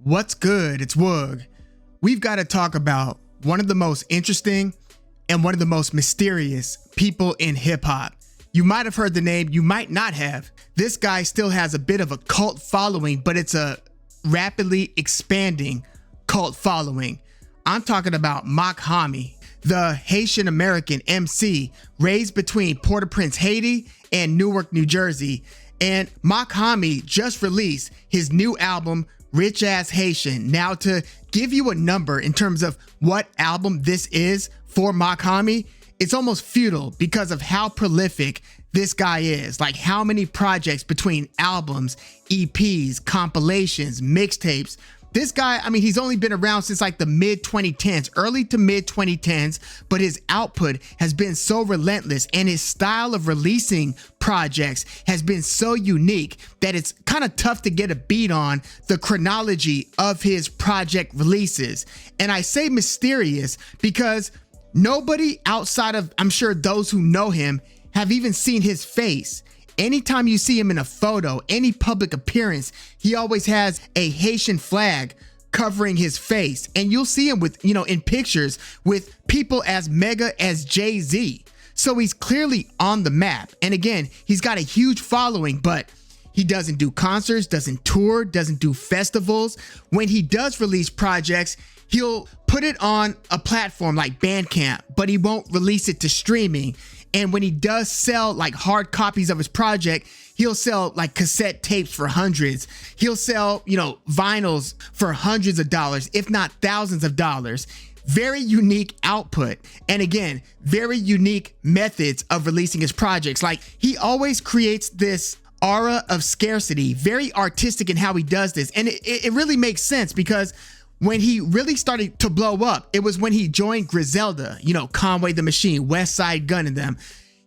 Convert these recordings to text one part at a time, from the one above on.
What's good? It's Woog. We've got to talk about one of the most interesting and one of the most mysterious people in hip hop. You might have heard the name, you might not have. This guy still has a bit of a cult following, but it's a rapidly expanding cult following. I'm talking about Mach-Hommy, the Haitian American MC raised between Port-au-Prince, Haiti and Newark, New Jersey. And Mach-Hommy just released his new album, Richaxxhaitian. Now, to give you a number in terms of what album this is for Mach-Hommy, it's almost futile because of how prolific this guy is. Like how many projects between albums, EPs, compilations, mixtapes. This guy, I mean, he's only been around since like the mid 2010s, early to mid 2010s, but his output has been so relentless and his style of releasing projects has been so unique that it's kind of tough to get a beat on the chronology of his project releases. And I say mysterious because nobody outside of, I'm sure, those who know him have even seen his face. Anytime you see him in a photo, any public appearance, he always has a Haitian flag covering his face. And you'll see him with, in pictures with people as mega as Jay-Z. So he's clearly on the map. And again, he's got a huge following, but he doesn't do concerts, doesn't tour, doesn't do festivals. When he does release projects, he'll put it on a platform like Bandcamp, but he won't release it to streaming. And when he does sell like hard copies of his project, he'll sell like cassette tapes for hundreds. He'll sell, vinyls for hundreds of dollars, if not thousands of dollars. Very unique output. And again, very unique methods of releasing his projects. Like he always creates this aura of scarcity, very artistic in how he does this. And it really makes sense because when he really started to blow up, it was when he joined Griselda, Conway the Machine, West Side Gun and them.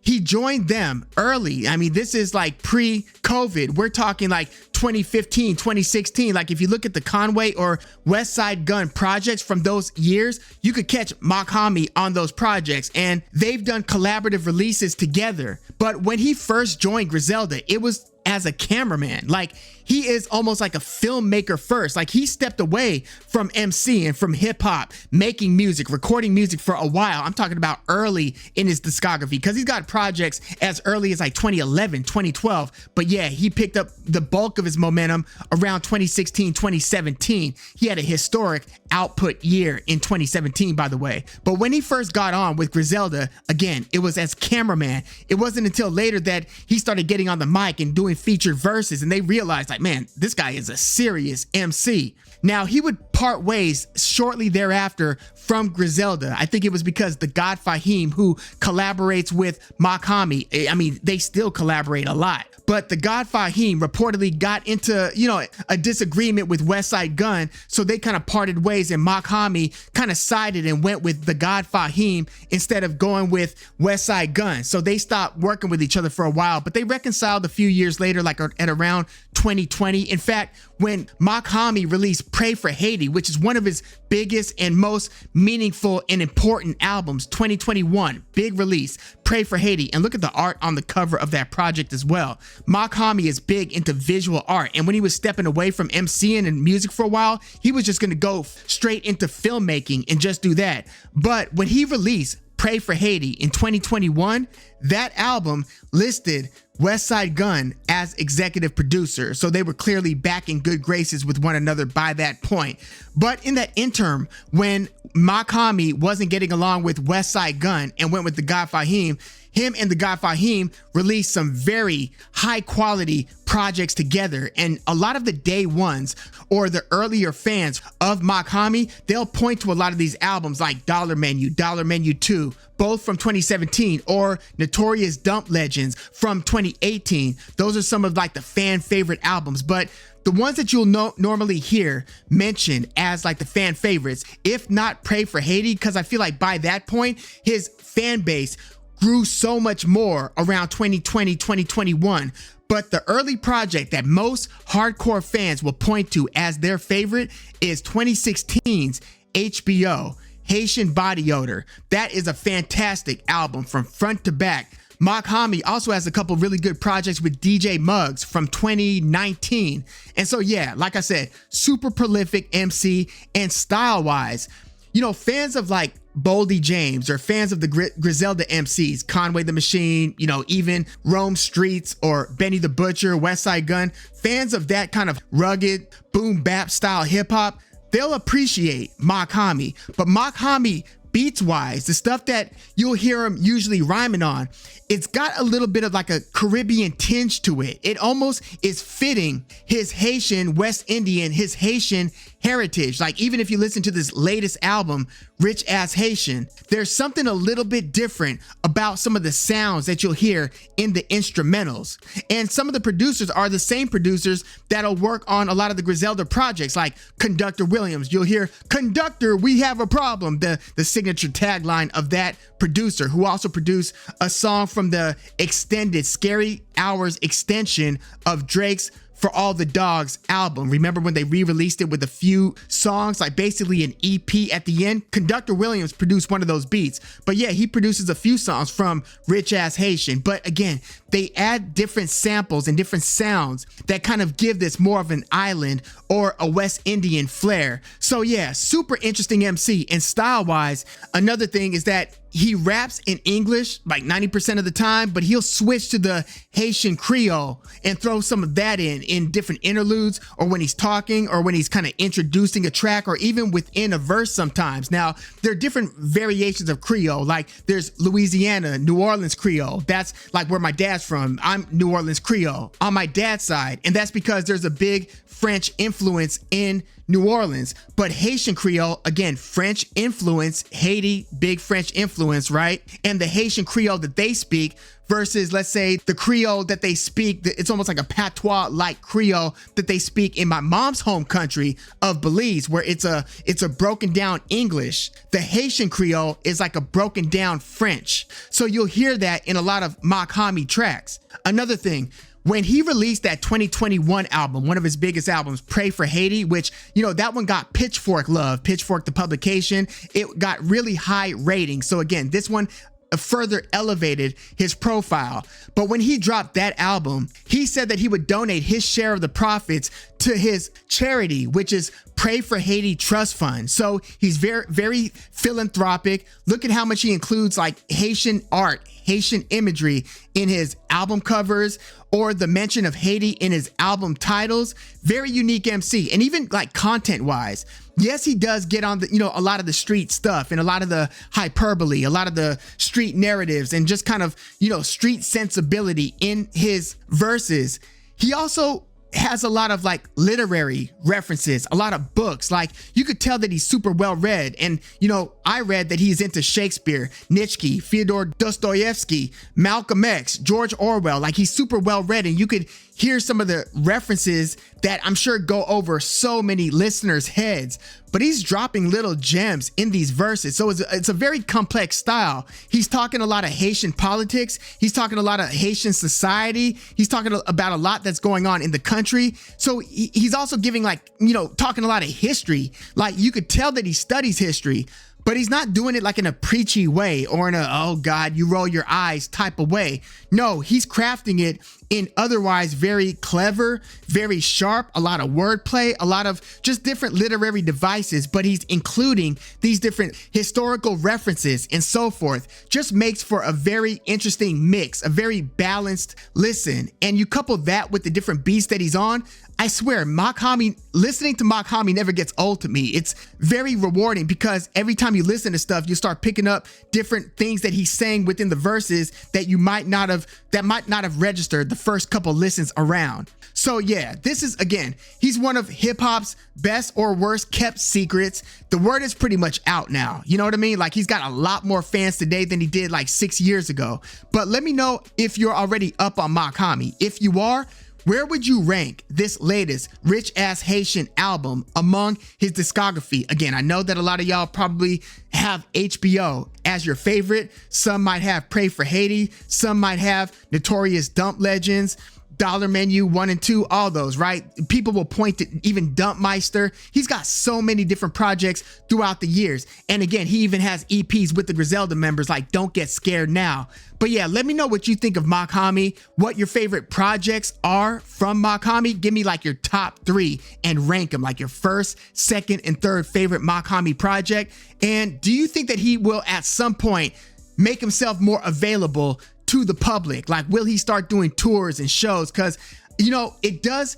He joined them early. I mean, this is like pre-COVID. We're talking like 2015, 2016. Like if you look at the Conway or West Side Gun projects from those years, you could catch Mach-Hommy on those projects and they've done collaborative releases together. But when he first joined Griselda, it was as a cameraman. Like he is almost like a filmmaker first. Like he stepped away from MCing, from hip hop, making music, recording music for a while. I'm talking about early in his discography because he's got projects as early as like 2011, 2012. But yeah, he picked up the bulk of his momentum around 2016, 2017. He had a historic output year in 2017, by the way. But when he first got on with Griselda, again, it was as cameraman. It wasn't until later that he started getting on the mic and doing featured verses and they realized like, man, this guy is a serious MC. Now he would part ways shortly thereafter from Griselda. I think it was because the God Fahim, who collaborates with Mach-Hommy, I mean, they still collaborate a lot. But the God Fahim reportedly got into, a disagreement with West Side Gun. So they kind of parted ways and Mach-Hommy kind of sided and went with the God Fahim instead of going with West Side Gun. So they stopped working with each other for a while, but they reconciled a few years later, like at around 2020. In fact, when Mach-Hommy released Pray for Haiti, which is one of his biggest and most meaningful and important albums, 2021, big release, Pray for Haiti. And look at the art on the cover of that project as well. Mach-Hommy is big into visual art. And when he was stepping away from MCing and music for a while, he was just going to go straight into filmmaking and just do that. But when he released Pray for Haiti in 2021, that album listed West Side Gun as executive producer. So they were clearly back in good graces with one another by that point. But in that interim, when Mach-Hommy wasn't getting along with West Side Gun and went with the God Fahim, him and the God Fahim released some very high quality projects together. And a lot of the day ones or the earlier fans of Mach-Hommy, they'll point to a lot of these albums like Dollar Menu 2, both from 2017, or Notorious Dump Legends from 2018. Those are some of like the fan favorite albums. But the ones that you'll normally hear mentioned as like the fan favorites, if not Pray for Haiti, because I feel like by that point, his fan base grew so much more around 2020, 2021. But the early project that most hardcore fans will point to as their favorite is 2016's HBO, Haitian Body Odor. That is a fantastic album from front to back. Mach-Hommy also has a couple really good projects with DJ Muggs from 2019. And so, yeah, like I said, super prolific MC, and style-wise, you know, fans of like Boldy James or fans of the Griselda MCs, Conway the Machine, you know, even Rome Streets or Benny the Butcher, Westside Gunn, fans of that kind of rugged boom bap style hip hop, they'll appreciate Mach-Hommy. But Mach-Hommy, beats wise, the stuff that you'll hear him usually rhyming on, it's got a little bit of like a Caribbean tinge to it. It almost is fitting his Haitian, West Indian, his Haitian heritage. Like even if you listen to this latest album, Richaxxhaitian, there's something a little bit different about some of the sounds that you'll hear in the instrumentals. And some of the producers are the same producers that'll work on a lot of the Griselda projects, like Conductor Williams. You'll hear, "Conductor, we have a problem," the signature tagline of that producer, who also produced a song from the extended Scary Hours extension of Drake's For All the Dogs album. Remember when they re-released it with a few songs, like basically an EP at the end? Conductor Williams produced one of those beats. But yeah, he produces a few songs from Richaxxhaitian. But again, they add different samples and different sounds that kind of give this more of an island or a West Indian flair. So yeah, super interesting MC. And style-wise, another thing is that he raps in English like 90% of the time, but he'll switch to the Haitian Creole and throw some of that in different interludes, or when he's talking, or when he's kind of introducing a track, or even within a verse sometimes. Now, there are different variations of Creole. Like there's Louisiana, New Orleans Creole. That's like where my dad's from. I'm New Orleans Creole on my dad's side. And that's because there's a big French influence in New Orleans. But Haitian Creole, again, French influence, Haiti, big French influence, right? And the Haitian Creole that they speak versus, let's say, the Creole that they speak, it's almost like a patois-like Creole that they speak in my mom's home country of Belize, where it's a broken down English. The Haitian Creole is like a broken down French. So you'll hear that in a lot of Mach-Hommy tracks. Another thing, when he released that 2021 album, one of his biggest albums, Pray for Haiti, which, you know, that one got Pitchfork love, Pitchfork the publication. It got really high ratings. So again, this one further elevated his profile. But when he dropped that album, he said that he would donate his share of the profits to his charity, which is Pray for Haiti Trust Fund. So he's very, very philanthropic. Look at how much he includes like Haitian art, Haitian imagery in his album covers, or the mention of Haiti in his album titles. Very unique MC. And even like content wise, yes, he does get on the, you know, a lot of the street stuff and a lot of the hyperbole, a lot of the street narratives, and just kind of, you know, street sensibility in his verses. He also has a lot of like literary references, a lot of books. Like you could tell that he's super well read. And, you know, I read that he's into Shakespeare, Nietzsche, Fyodor Dostoevsky, Malcolm X, George Orwell. Like he's super well read, and you could hear some of the references that I'm sure go over so many listeners' heads, but he's dropping little gems in these verses. So it's a very complex style. He's talking a lot of Haitian politics. He's talking a lot of Haitian society. He's talking about a lot that's going on in the country. So he's also giving, like, you know, talking a lot of history. Like you could tell that he studies history, but he's not doing it like in a preachy way or in a, oh God, you roll your eyes type of way. No, he's crafting it in otherwise very clever, very sharp, a lot of wordplay, a lot of just different literary devices, but he's including these different historical references and so forth. Just makes for a very interesting mix, a very balanced listen. And you couple that with the different beats that he's on, I swear, Mach-Hommy, listening to Mach-Hommy never gets old to me. It's very rewarding because every time you listen to stuff, you start picking up different things that he's saying within the verses that might not have registered the first couple listens around. So yeah, this is, again, he's one of hip hop's best or worst kept secrets. The word is pretty much out now. You know what I mean? Like he's got a lot more fans today than he did like 6 years ago. But let me know if you're already up on Mach-Hommy. If you are, where would you rank this latest Richaxxhaitian album among his discography? Again, I know that a lot of y'all probably have HBO as your favorite. Some might have Pray for Haiti. Some might have Notorious Dump Legends. Dollar Menu 1 and 2, all those, right? People will point to even Dumpmeister. He's got so many different projects throughout the years. And again, he even has EPs with the Griselda members like Don't Get Scared Now. But yeah, let me know what you think of Mach-Hommy, what your favorite projects are from Mach-Hommy. Give me like your top 3 and rank them, like your first, second, and third favorite Mach-Hommy project. And do you think that he will at some point make himself more available to the public? Like, will he start doing tours and shows? Because, you know, it does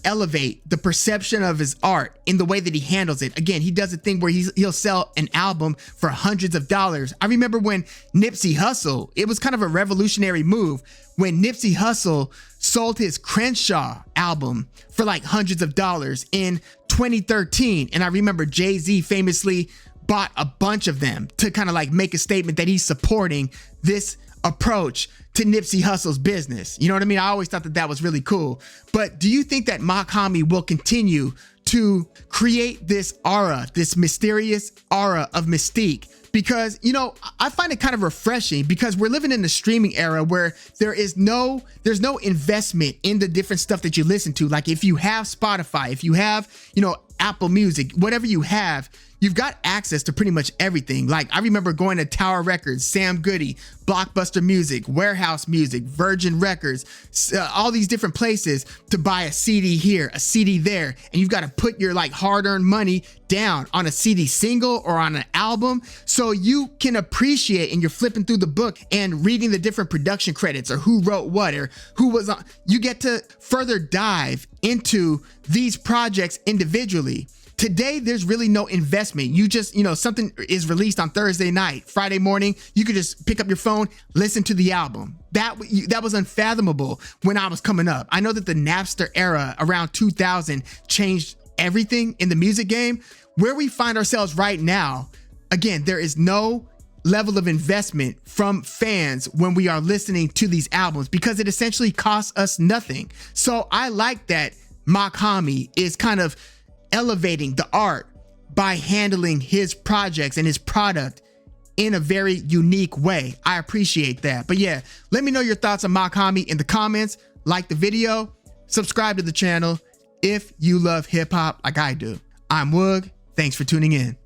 elevate the perception of his art in the way that he handles it. Again, he does a thing where he'll sell an album for hundreds of dollars. I remember when Nipsey Hussle, it was kind of a revolutionary move when Nipsey Hussle sold his Crenshaw album for like hundreds of dollars in 2013. And I remember Jay-Z famously bought a bunch of them to kind of like make a statement that he's supporting this approach to Nipsey Hussle's business. You know what I mean? I always thought that that was really cool. But do you think that Mach-Hommy will continue to create this aura, this mysterious aura of mystique? Because, you know, I find it kind of refreshing because we're living in the streaming era where there's no investment in the different stuff that you listen to. Like if you have Spotify, if you have, you know, Apple Music, whatever you have, you've got access to pretty much everything. Like I remember going to Tower Records, Sam Goody, Blockbuster Music, Warehouse Music, Virgin Records, all these different places to buy a CD here, a CD there. And you've got to put your like hard-earned money down on a CD single or on an album so you can appreciate, and you're flipping through the book and reading the different production credits or who wrote what or who was on. You get to further dive into these projects individually. Today, there's really no investment. You just, you know, something is released on Thursday night, Friday morning, you could just pick up your phone, listen to the album. That was unfathomable when I was coming up. I know that the Napster era around 2000 changed everything in the music game. Where we find ourselves right now, again, there is no level of investment from fans when we are listening to these albums because it essentially costs us nothing. So I like that Mach-Hommy is kind of elevating the art by handling his projects and his product in a very unique way. I appreciate that. But yeah, let me know your thoughts on Mach-Hommy in the comments. Like the video, subscribe to the channel if you love hip hop like I do. I'm Woog. Thanks for tuning in.